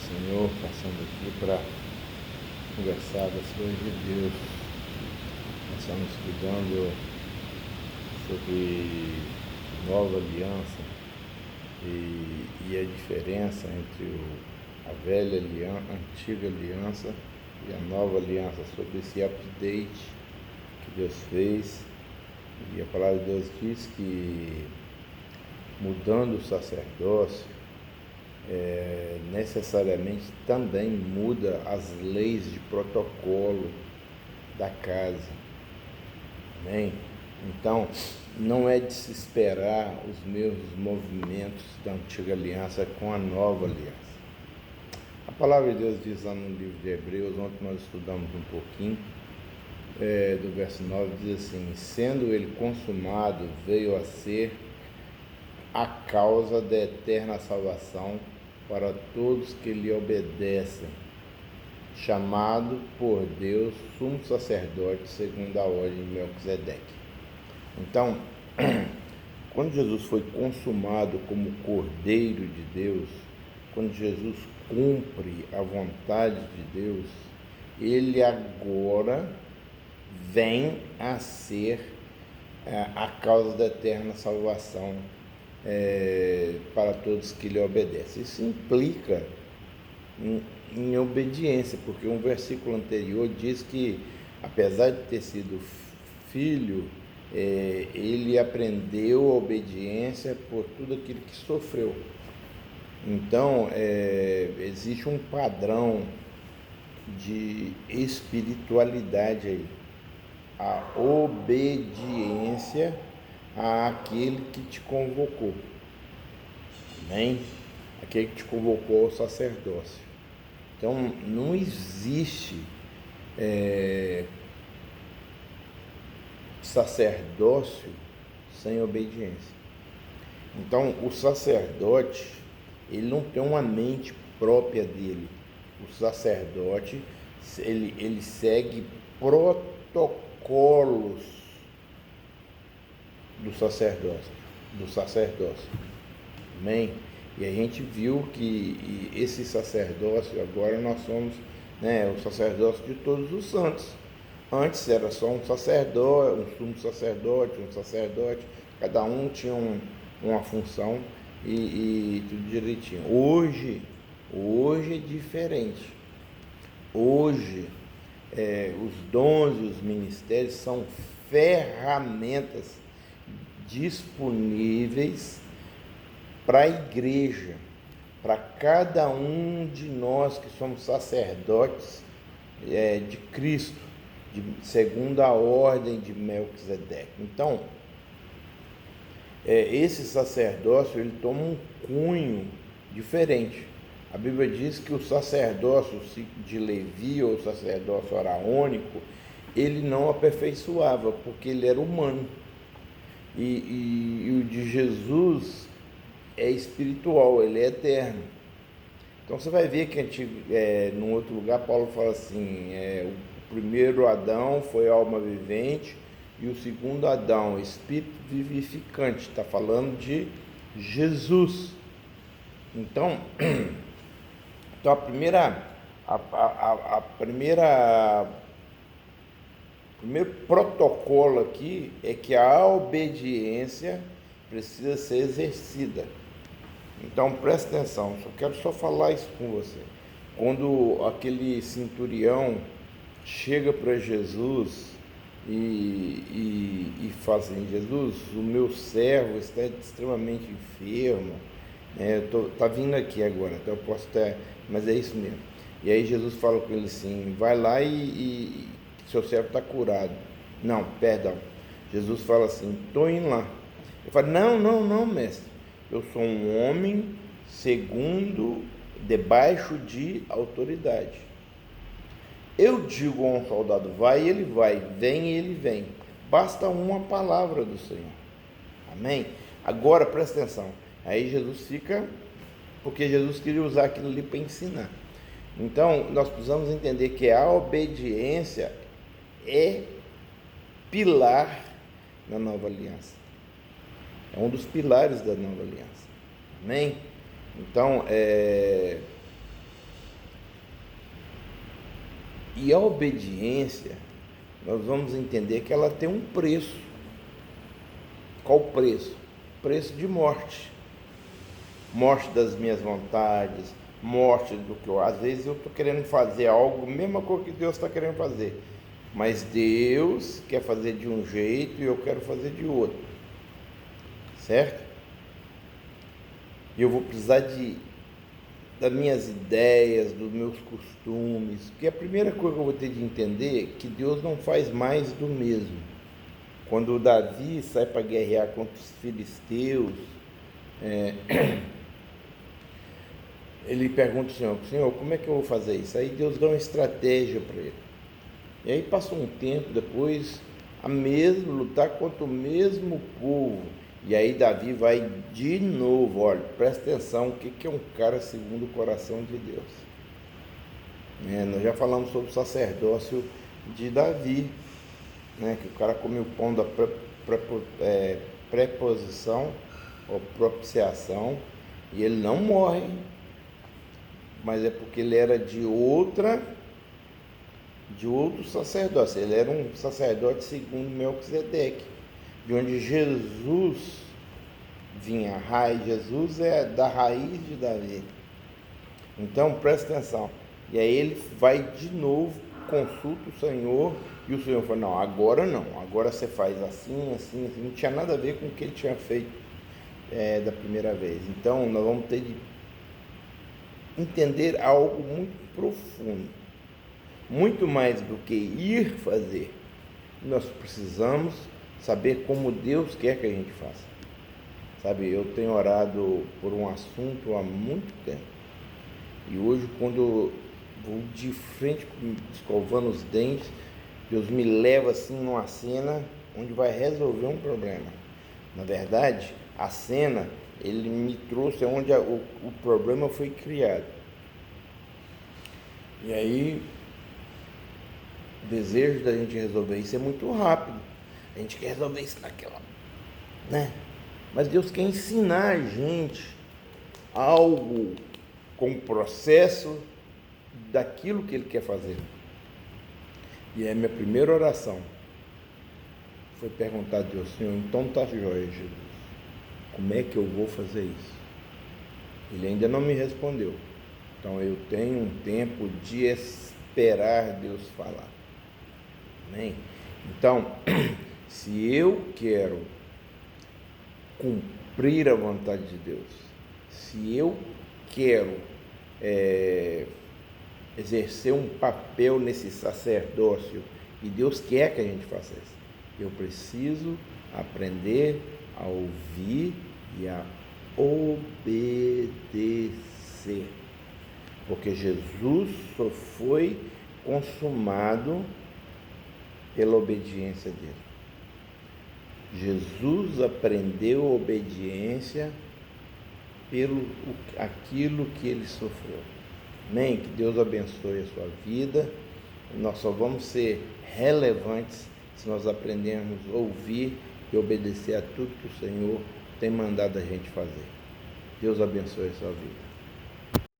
Senhor, passando aqui para conversar das coisas de Deus. Nós estamos estudando sobre nova aliança e a diferença entre a velha aliança, a antiga aliança e a nova aliança, sobre esse update que Deus fez. E a palavra de Deus diz que mudando o sacerdócio, necessariamente também muda as leis de protocolo da casa. Amém? Então, não é de se esperar os mesmos movimentos da antiga aliança com a nova aliança. A palavra de Deus diz lá no livro de Hebreus, ontem nós estudamos um pouquinho, do verso 9, diz assim: sendo ele consumado, veio a ser a causa da eterna salvação para todos que lhe obedecem, chamado por Deus sumo sacerdote segundo a ordem de Melquisedeque. Então, quando Jesus foi consumado como Cordeiro de Deus, quando Jesus cumpre a vontade de Deus, ele agora vem a ser a causa da eterna salvação para todos que lhe obedecem. Isso implica em obediência, porque um versículo anterior diz que, apesar de ter sido filho, ele aprendeu a obediência por tudo aquilo que sofreu. Então, existe um padrão de espiritualidade aí, a obediência àquele que te convocou. Amém? Aquele que te convocou ao sacerdócio. Então, não existe sacerdócio sem obediência. Então, o sacerdote, ele não tem uma mente própria dele. O sacerdote, ele segue protocolos do sacerdócio. Amém? E a gente viu que esse sacerdócio, agora nós somos o sacerdócio de todos os santos. Antes era só um sacerdote, um sumo sacerdote, cada um tinha uma função e tudo direitinho. Hoje é diferente. Hoje, os dons e os ministérios são ferramentas disponíveis para a igreja, para cada um de nós que somos sacerdotes de Cristo, segundo a ordem de Melquisedeque. Então, esse sacerdócio, ele toma um cunho diferente. A Bíblia diz que o sacerdócio de Levi, ou o sacerdócio araônico, ele não aperfeiçoava, porque ele era humano. E o de Jesus é espiritual, ele é eterno. Então você vai ver que num outro lugar Paulo fala assim, o primeiro Adão foi alma vivente e o segundo Adão, espírito vivificante. Está falando de Jesus. Então o primeiro protocolo aqui é que a obediência precisa ser exercida. Então presta atenção, quero falar isso com você. Quando aquele centurião chega para Jesus e fala assim: Jesus, o meu servo está extremamente enfermo, tá vindo aqui agora, então eu posso estar, mas é isso mesmo. E aí Jesus fala com ele assim: vai lá e seu servo está curado. Não, perdão. Jesus fala assim: estou indo lá. Eu falo: não, mestre. Eu sou um homem debaixo de autoridade. Eu digo a um soldado: vai, ele vai, vem, ele vem. Basta uma palavra do Senhor. Amém? Agora presta atenção. Aí Jesus fica, porque Jesus queria usar aquilo ali para ensinar. Então nós precisamos entender que a obediência é pilar na nova aliança. É um dos pilares da nova aliança. Amém? Então, E a obediência, nós vamos entender que ela tem um preço. Qual o preço? Preço de morte. Morte das minhas vontades, morte do que eu... Às vezes eu estou querendo fazer algo, mesma coisa que Deus está querendo fazer. Mas Deus quer fazer de um jeito e eu quero fazer de outro. Certo? E eu vou precisar das minhas ideias, dos meus costumes. Porque a primeira coisa que eu vou ter de entender é que Deus não faz mais do mesmo. Quando o Davi sai para guerrear contra os filisteus, ele pergunta ao Senhor, como é que eu vou fazer isso? Aí Deus dá uma estratégia para ele. E aí passou um tempo depois, lutar contra o mesmo povo. E aí Davi vai de novo, olha, presta atenção, o que é um cara segundo o coração de Deus? Nós já falamos sobre o sacerdócio de Davi, que o cara come o pão da preposição ou propiciação e ele não morre, mas é porque ele era de outro sacerdócio, ele era um sacerdote segundo Melquisedeque, de onde Jesus vinha, Jesus é da raiz de Davi. Então presta atenção, e aí ele vai de novo, consulta o Senhor, e o Senhor fala, não, agora você faz assim, não tinha nada a ver com o que ele tinha feito da primeira vez. Então nós vamos ter de entender algo muito profundo, muito mais do que ir fazer. Nós precisamos saber como Deus quer que a gente faça. Sabe, eu tenho orado por um assunto há muito tempo, e hoje quando vou de frente escovando os dentes, Deus me leva assim numa cena onde vai resolver um problema. Na verdade, a cena, ele me trouxe onde o problema foi criado. E aí, o desejo da gente resolver isso é muito rápido. A gente quer resolver isso naquela, Mas Deus quer ensinar a gente algo com o processo daquilo que Ele quer fazer. E a minha primeira oração foi perguntar a Deus, Senhor, então tá jóia, Jesus, como é que eu vou fazer isso? Ele ainda não me respondeu. Então eu tenho um tempo de esperar Deus falar. Amém? Então, se eu quero cumprir a vontade de Deus, se eu quero exercer um papel nesse sacerdócio, e Deus quer que a gente faça isso, eu preciso aprender a ouvir e a obedecer, porque Jesus só foi consumado pela obediência dele. Jesus aprendeu a obediência pelo aquilo que ele sofreu. Amém? Que Deus abençoe a sua vida. Nós só vamos ser relevantes se nós aprendermos a ouvir e obedecer a tudo que o Senhor tem mandado a gente fazer. Deus abençoe a sua vida.